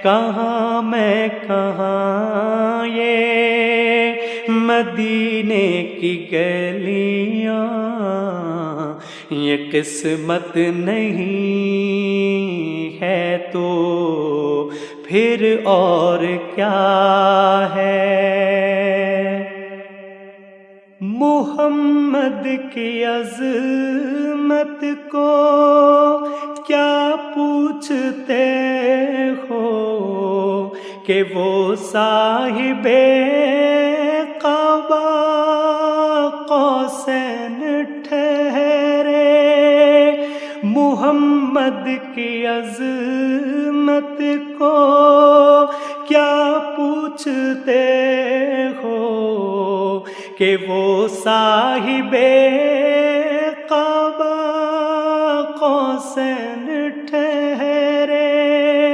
کہاں میں کہاں یہ مدینے کی گلیاں، یہ قسمت نہیں ہے تو پھر اور کیا ہے؟ محمد کی عظمت کو کیا پوچھتے ہو کہ وہ صاحب قبا قوسین ٹھہرے؟ محمد کی عظمت کو کیا پوچھتے ہو کہ وہ صاحب